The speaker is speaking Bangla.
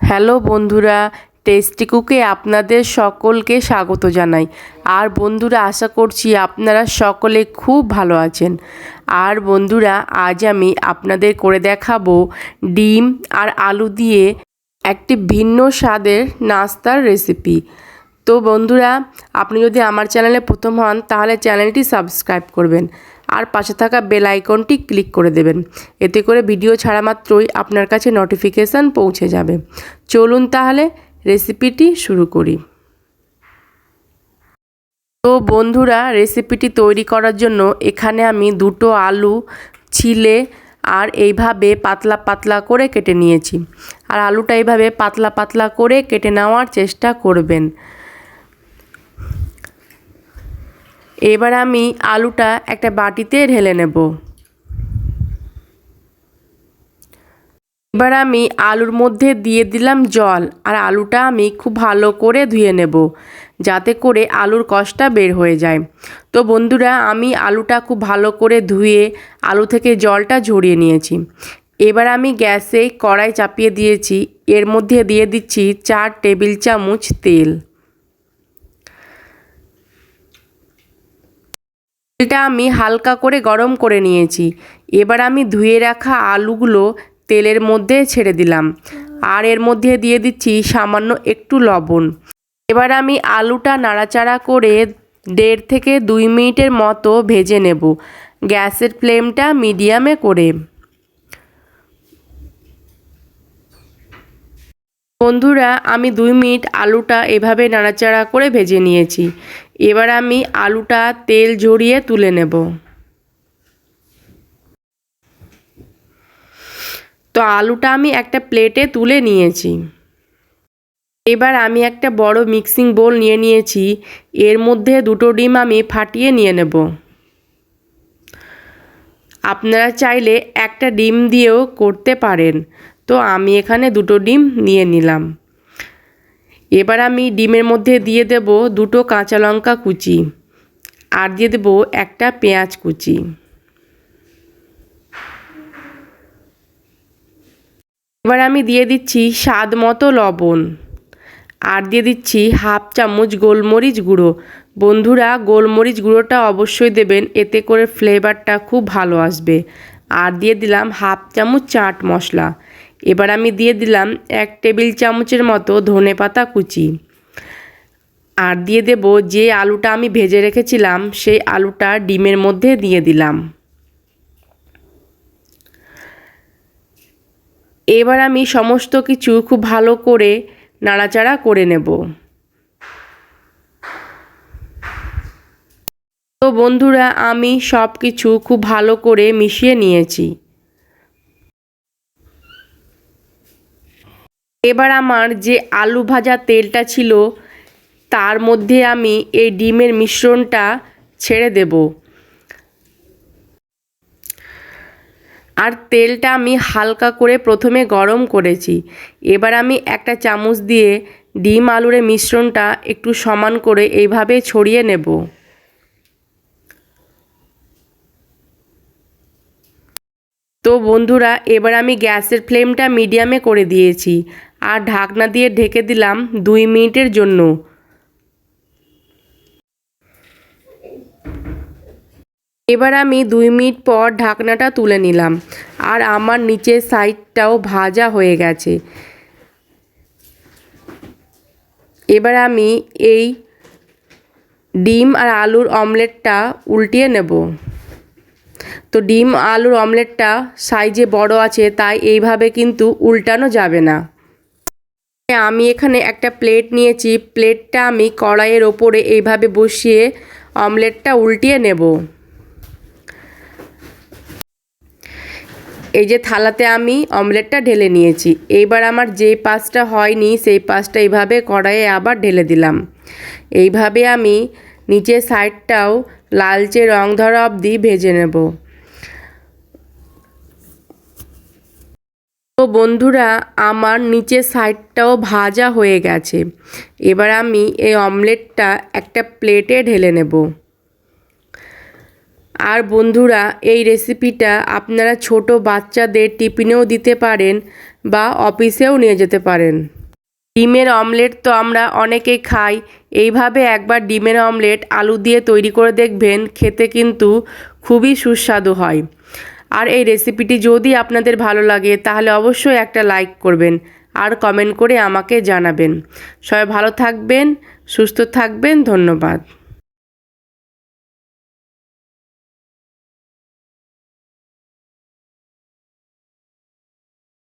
হ্যালো বন্ধুরা, টেস্টি কুকে আপনাদের সকলকে স্বাগত জানাই। আর বন্ধুরা, আশা করছি আপনারা সকলে খুব ভালো আছেন। আর বন্ধুরা, আজ আমি আপনাদের করে দেখাবো ডিম আর আলু দিয়ে একটি ভিন্ন স্বাদের নাস্তার রেসিপি। তো বন্ধুরা, আপনি যদি আমার চ্যানেলে প্রথম হন তাহলে চ্যানেলটি সাবস্ক্রাইব করবেন আর পাশে থাকা বেল আইকনটি ক্লিক করে দেবেন। এতে করে ভিডিও ছাড়া মাত্রই আপনার কাছে নোটিফিকেশান পৌঁছে যাবে। চলুন তাহলে রেসিপিটি শুরু করি। তো বন্ধুরা, রেসিপিটি তৈরি করার জন্য এখানে আমি দুটো আলু ছিলে আর এইভাবে পাতলা পাতলা করে কেটে নিয়েছি। আর আলুটা এইভাবে পাতলা পাতলা করে কেটে নেওয়ার চেষ্টা করবেন। এবার আমি আলুটা একটা বাটিতে ঢেলে নেব। এবার আমি আলুর মধ্যে দিয়ে দিলাম জল, আর আলুটা আমি খুব ভালো করে ধুয়ে নেব যাতে করে আলুর কষটা বের হয়ে যায়। তো বন্ধুরা, আমি আলুটা খুব ভালো করে ধুয়ে আলু থেকে জলটা ঝরিয়ে নিয়েছি। এবার আমি গ্যাসে কড়াই চাপিয়ে দিয়েছি। এর মধ্যে দিয়ে দিচ্ছি 4 টেবিল চামচ তেল। তেলটা আমি হালকা করে গরম করে নিয়েছি। এবার আমি ধুয়ে রাখা আলুগুলো তেলের মধ্যে ছেড়ে দিলাম, আর এর মধ্যে দিয়ে দিচ্ছি সামান্য একটু লবণ। এবার আমি আলুটা নাড়াচাড়া করে 1.5 থেকে 2 মিনিটের মতো ভেজে নেব, গ্যাসের ফ্লেমটা মিডিয়ামে করে। বন্ধুরা, আমি 2 মিনিট আলুটা এভাবে নাড়াচাড়া করে ভেজে নিয়েছি। এবার আমি আলুটা তেল ঝরিয়ে তুলে নেব। তো আলুটা আমি একটা প্লেটে তুলে নিয়েছি। এবার আমি একটা বড় মিক্সিং বোল নিয়ে নিয়েছি। এর মধ্যে 2টো ডিম আমি ফাটিয়ে নিয়ে নেব। আপনারা চাইলে একটা ডিম দিয়েও করতে পারেন। তো আমি এখানে 2টো ডিম নিয়ে নিলাম। এবার আমি ডিমের মধ্যে দিয়ে দেব 2টো কাঁচা লঙ্কা কুচি, আর দিয়ে দেব একটা পেঁয়াজ কুচি। এবার আমি দিয়ে দিচ্ছি স্বাদ মতো লবণ, আর দিয়ে দিচ্ছি 1/2 চামচ গোলমরিচ গুঁড়ো। বন্ধুরা, গোলমরিচ গুঁড়োটা অবশ্যই দেবেন, এতে করে ফ্লেভারটা খুব ভালো আসবে। আর দিয়ে দিলাম 1/2 চামচ চাট মশলা। এবার আমি দিয়ে দিলাম 1 টেবিল চামচের মতো ধনেপাতা কুচি, আর দিয়ে দেব যে আলুটা আমি ভেজে রেখেছিলাম সেই আলুটা ডিমের মধ্যে দিয়ে দিলাম। এবার আমি সমস্ত কিছু খুব ভালো করে নাড়াচাড়া করে নেব। তো বন্ধুরা, আমি সব কিছু খুব ভালো করে মিশিয়ে নিয়েছি। এবার আমার যে আলু ভাজা তেলটা ছিল তার মধ্যে আমি এই ডিমের মিশ্রণটা ছেড়ে দেব। আর তেলটা আমি হালকা করে প্রথমে গরম করেছি। এবার আমি একটা চামচ দিয়ে ডিম আলুর মিশ্রণটা একটু সমান করে এইভাবে ছড়িয়ে নেব। তো বন্ধুরা, এবার আমি গ্যাসের ফ্লেমটা মিডিয়ামে করে দিয়েছি, আর ঢাকনা দিয়ে ঢেকে দিলাম 2 মিনিটের জন্য। এবার আমি 2 মিনিট পর ঢাকনাটা তুলে নিলাম, আর আমার নিচের সাইডটাও ভাজা হয়ে গেছে। এবার আমি এই ডিম আর আলুর অমলেটটা উল্টিয়ে নেব। তো ডিম আলুর অমলেটটা সাইজে বড় আছে, তাই এইভাবে কিন্তু উল্টানো যাবে না। আমি এখানে একটা প্লেট নিয়েছি। প্লেটটা আমি কড়াইয়ের ওপরে এইভাবে বসিয়ে অমলেটটা উল্টিয়ে নেব। এই যে থালাতে আমি অমলেটটা ঢেলে নিয়েছি। এইবার আমার যে পাশটা হয়নি সেই পাশটা এইভাবে কড়াইয়ে আবার ঢেলে দিলাম। এইভাবে আমি নিচের সাইডটাও লালচে রং ধরা অবধি ভেজে নেব। তো বন্ধুরা, আমার নিচের সাইডটাও ভাজা হয়ে গেছে। এবার আমি এই অমলেটটা একটা প্লেটে ঢেলে নেব। আর বন্ধুরা, এই রেসিপিটা আপনারা ছোট বাচ্চাদের টিফিনেও দিতে পারেন, বা অফিসেও নিয়ে যেতে পারেন। ডিমের অমলেট তো আমরা অনেকেই খাই, এইভাবে একবার ডিমের অমলেট আলু দিয়ে তৈরি করে দেখবেন, খেতে কিন্তু খুবই সুস্বাদু হয়। আর এই রেসিপিটি যদি আপনাদের ভালো লাগে তাহলে অবশ্যই একটা লাইক করবেন আর কমেন্ট করে আমাকে জানাবেন। সবাই ভালো থাকবেন, সুস্থ থাকবেন, ধন্যবাদ।